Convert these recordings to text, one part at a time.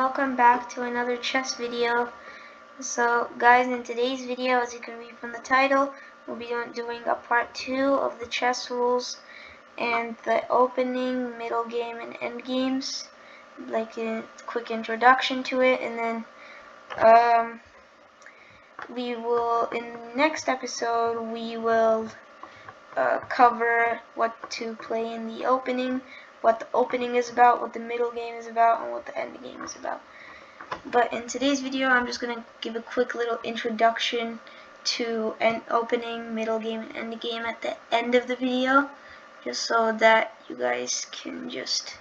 welcome back to another chess video. So guys, in today's video, as you can read from the title, we'll be doing a part 2 of the chess rules and the opening, middle game, and end games, like a quick introduction to it, and then we will, in the next episode, we will cover what to play in the opening, what the opening is about, what the middle game is about, and what the end game is about. But in today's video, I'm just going to give a quick little introduction to an opening, middle game, and end game at the end of the video, just so that you guys can just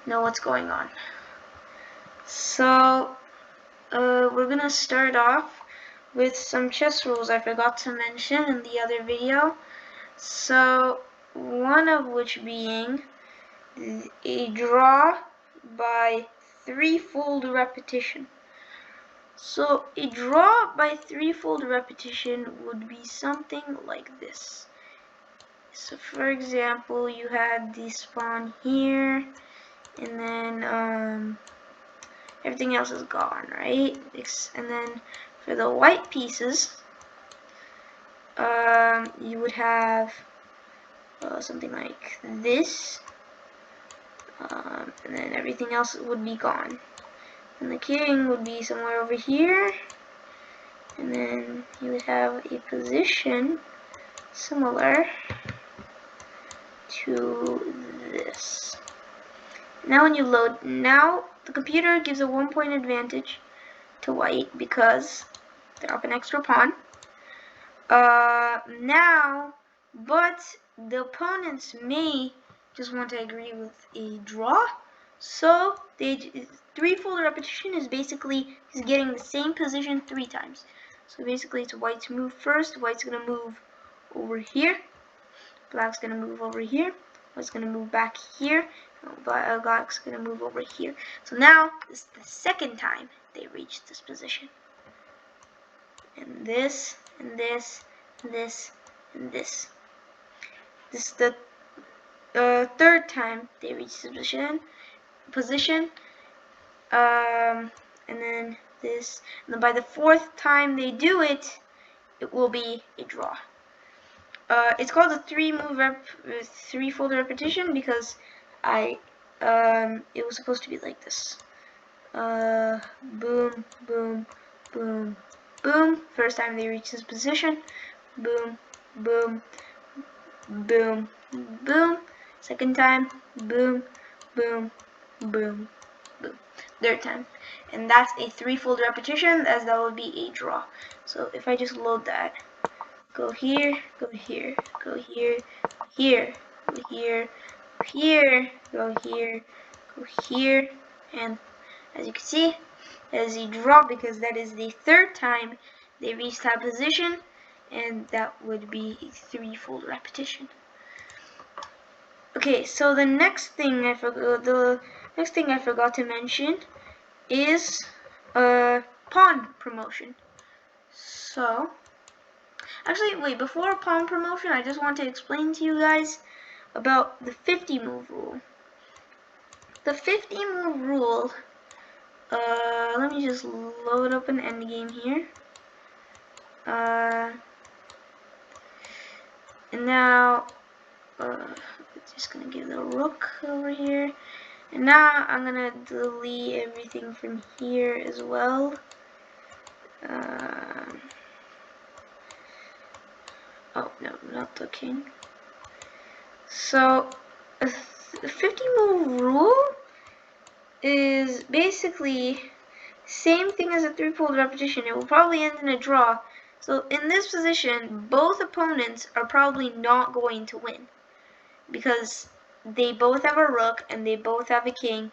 know what's going on. So we're going to start off with some chess rules I forgot to mention in the other video. So one of which being a draw by threefold repetition. So a draw by threefold repetition would be something like this. So for example, you had this pawn here, and then everything else is gone, right? And then for the white pieces, you would have something like this, and then everything else would be gone. And the king would be somewhere over here, and then you would have a position similar to this. Now when you load, now the computer gives a 1-point advantage to white because they're up an extra pawn. But the opponents may just want to agree with a draw, so threefold repetition is basically he's getting the same position 3 times. So basically it's white's move first, white's going to move over here, black's going to move over here, white's going to move back here, and black's going to move over here. So now this is the second time they reach this position. And this, and this, and this, and this. This is the third time they reach this position, and then this, and then by the 4th time they do it, it will be a draw. It's called a threefold repetition because it was supposed to be like this. Boom, boom, boom, boom. First time they reach this position, boom, boom, boom, boom. Second time, boom, boom, boom, boom. Third time. And that's a threefold repetition, as that would be a draw. So if I just load that, go here, go here, go here, here, go here, go here, go here, go here, and as you can see, that is a draw because that is the 3rd time they reach that position, and that would be a threefold repetition. Okay, so the next thing I forgot to mention is pawn promotion. So actually, wait, before pawn promotion, I just want to explain to you guys about the 50 move rule. The 50 move rule, let me just load up an endgame here. And now just gonna give the rook over here, and now I'm gonna delete everything from here as well. Oh no, not the king. So the 50 move rule is basically same thing as a threefold repetition. It will probably end in a draw. So in this position, both opponents are probably not going to win, because they both have a rook and they both have a king.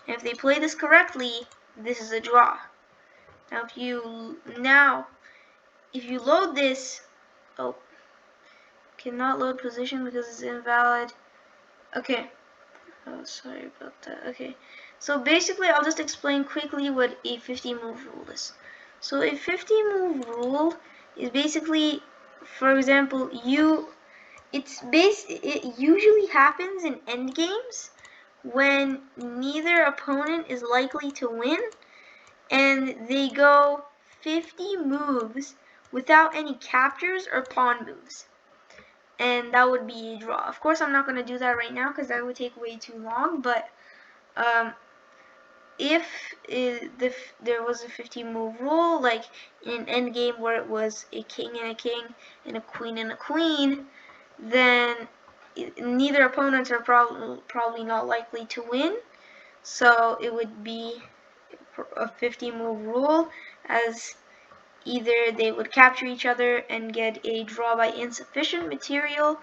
And if they play this correctly, this is a draw. Now if you load this, oh, cannot load position because it's invalid. Okay. Oh, sorry about that. Okay. So basically, I'll just explain quickly what a 50 move rule is. So a 50 move rule is basically, for example, it usually happens in endgames when neither opponent is likely to win, and they go 50 moves without any captures or pawn moves. And that would be a draw. Of course, I'm not going to do that right now because that would take way too long, but if there was a 50 move rule, like in Endgame where it was a king and a queen and a queen, then neither opponents are probably not likely to win. So it would be a 50 move rule, as either they would capture each other and get a draw by insufficient material,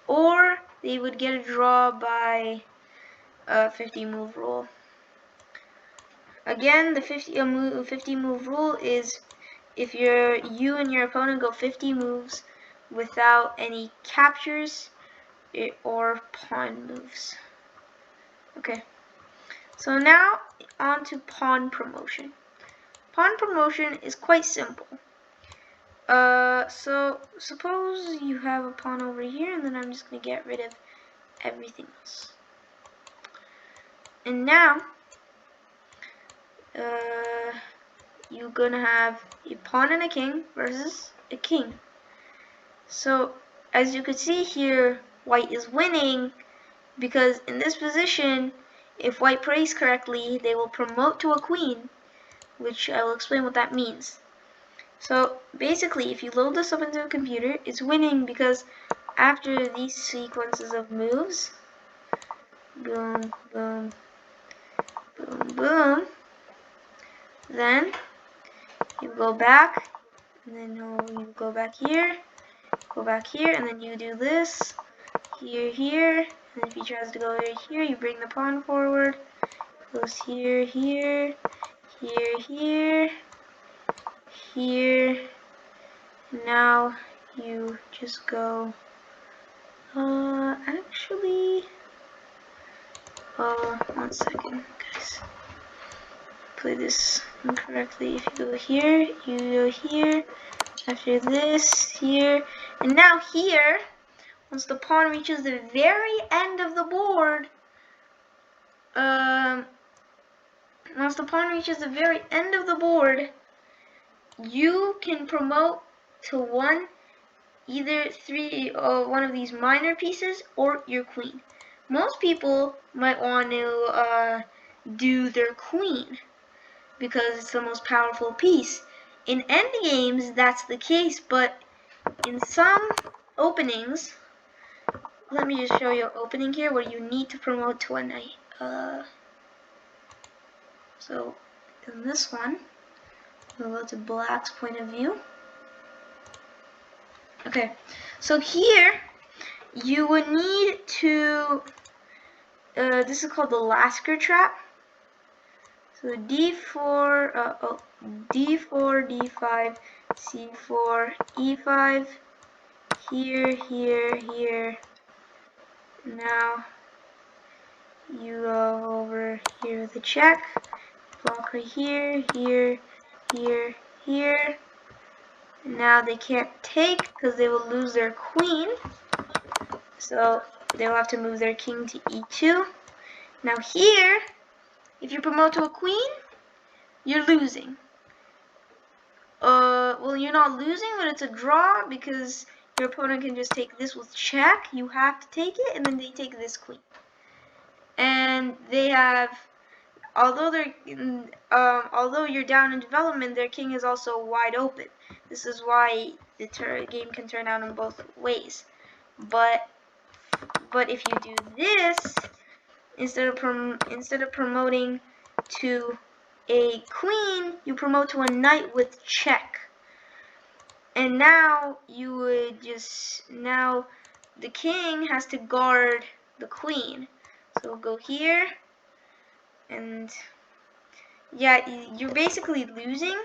or they would get a draw by a 50 move rule. Again, the 50 move rule is if you and your opponent go 50 moves without any captures or pawn moves. Okay, so now on to pawn promotion. Pawn promotion is quite simple. So suppose you have a pawn over here, and then I'm just gonna get rid of everything else. And now, you're gonna have a pawn and a king versus a king. So as you can see here, white is winning because in this position, if white plays correctly, they will promote to a queen, which I will explain what that means. So basically, if you load this up into a computer, it's winning because after these sequences of moves, boom, boom, boom, boom, then you go back, and then you go back here, and then you do this, here, and then if he tries to go right here, you bring the pawn forward, goes here, here, here. Now you just go, actually, one second, guys. Play this incorrectly. If you go here, you go here, after this, here, and now here, once the pawn reaches the very end of the board, you can promote to one of these minor pieces or your queen. Most people might want to do their queen because it's the most powerful piece. In Endgames, that's the case, but in some openings, let me just show you an opening here where you need to promote to a knight. So in this one, we'll go to black's point of view. Okay, so here you would need to, this is called the Lasker trap. So d4, d4, d5, c4, e5, here. Now you go over here with the check, block right here. Now they can't take because they will lose their queen. So they'll have to move their king to e2. Now here, if you promote to a queen, you're losing. Well, you're not losing, but it's a draw because your opponent can just take this with check. You have to take it, and then they take this queen. And they have, although you're down in development, their king is also wide open. This is why the game can turn out in both ways. But if you do this, instead of promoting to a queen, you promote to a knight with check. And now you would now the king has to guard the queen. So we'll go here, and yeah, you're basically losing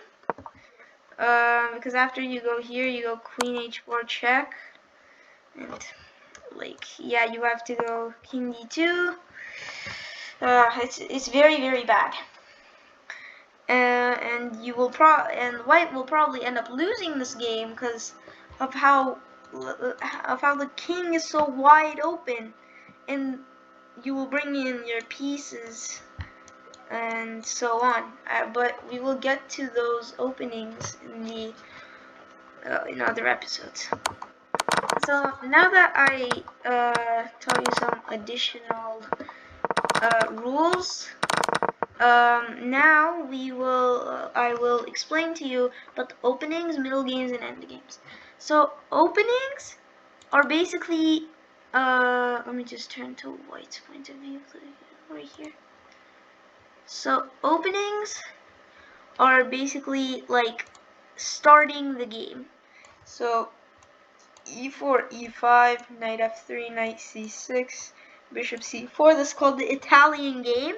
because after you go here, you go queen h4 check, and like, yeah, you have to go king d2. It's very bad. And you will white will probably end up losing this game because of how the king is so wide open, and you will bring in your pieces and so on. But we will get to those openings in other episodes. So now that I taught you some additional rules, now I will explain to you about the openings, middle games, and end games. So openings are basically, let me just turn to White's point of view right here. So openings are basically like starting the game. So e4, e5, knight f3, knight c6, bishop c4. This is called the Italian game.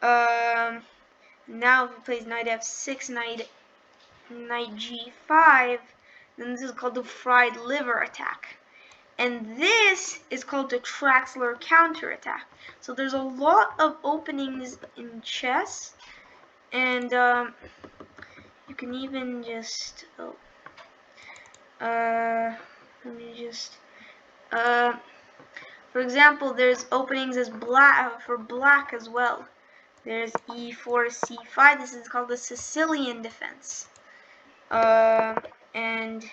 Now if he plays knight f6, knight g5, then this is called the fried liver attack. And this is called the Traxler counterattack. So there's a lot of openings in chess, and you can even just let me just for example, there's openings as black for black as well. There's e4, c5. This is called the Sicilian defense, and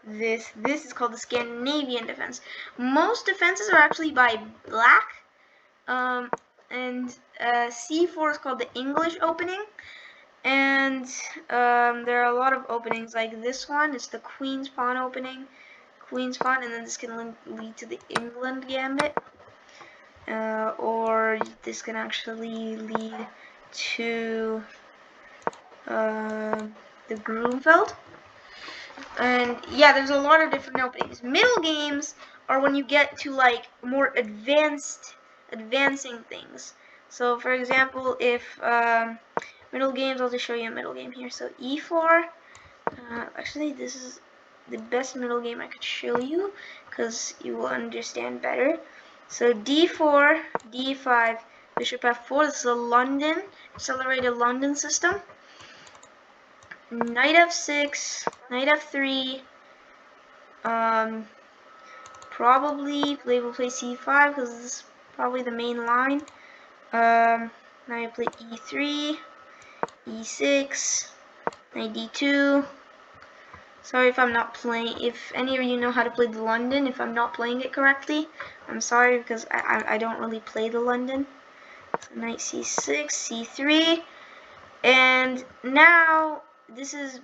this is called the Scandinavian defense. Most defenses are actually by black, and c4 is called the English opening. And there are a lot of openings like this one. It's the Queen's Pawn opening, Queen's Pawn, and then this can lead to the England Gambit, or this can actually lead to the Grunfeld. And yeah, there's a lot of different openings. Middle games are when you get to like more advancing things. So for example, if middle games, I'll just show you a middle game here. So e4, actually this is the best middle game I could show you because you will understand better. So d4, d5, bishop f4. This is a London, accelerated London system. Knight f6, knight f3, probably they will play c5 because this is probably the main line. Now I play e3, e6, knight d2. Sorry if I'm not playing, if any of you know how to play the London, if I'm not playing it correctly, I'm sorry because I don't really play the London. So knight c6, c3, and now this is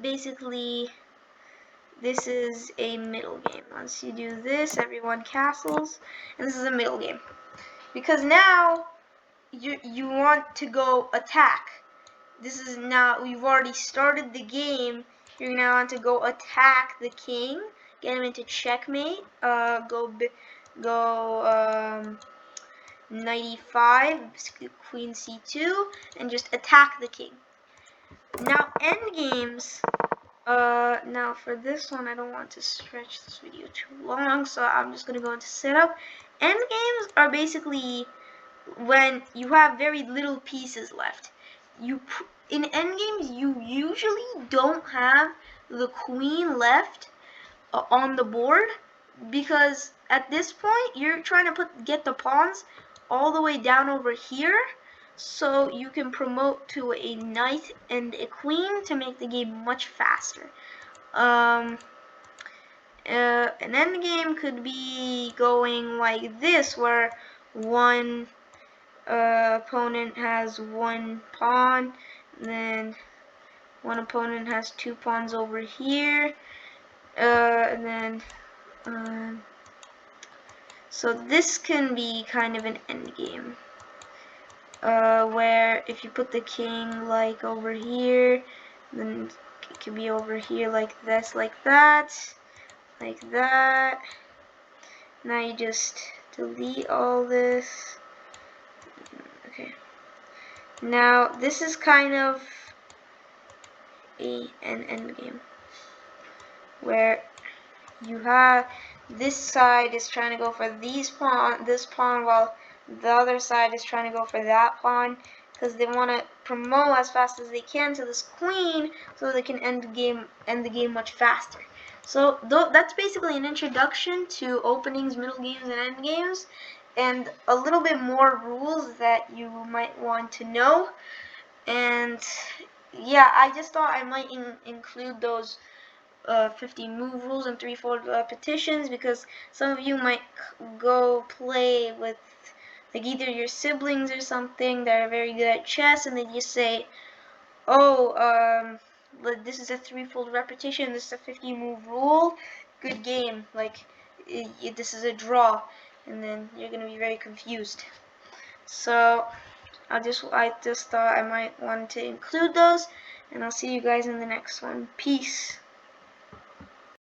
a middle game. Once you do this, everyone castles, and this is a middle game. Because now you want to go attack. This is now, we've already started the game. You're now want to go attack the king, get him into checkmate, go knight e5, queen c2, and just attack the king. Now end games. Now for this one, I don't want to stretch this video too long, so I'm just gonna go into setup. End games are basically when you have very little pieces left. In end games, you usually don't have the queen left on the board because at this point you're trying to get the pawns all the way down over here, so you can promote to a knight and a queen to make the game much faster. An end game could be going like this, where one opponent has one pawn, then one opponent has two pawns over here, and then so this can be kind of an end game, where if you put the king like over here, then it can be over here like this, like that, like that. Now you just delete all this. Okay. Now this is kind of an end game where you have this side is trying to go for this pawn, while the other side is trying to go for that pawn, because they want to promote as fast as they can to this queen so they can end the game much faster. So that's basically an introduction to openings, middle games, and end games. and a little bit more rules that you might want to know. And yeah, I just thought I might include those 50 move rules and threefold repetitions, because some of you might go play with like either your siblings or something that are very good at chess, and they just say, oh, this is a threefold repetition, this is a 50 move rule, good game, like this is a draw, and then you're gonna be very confused. So I just thought I might want to include those, and I'll see you guys in the next one. Peace.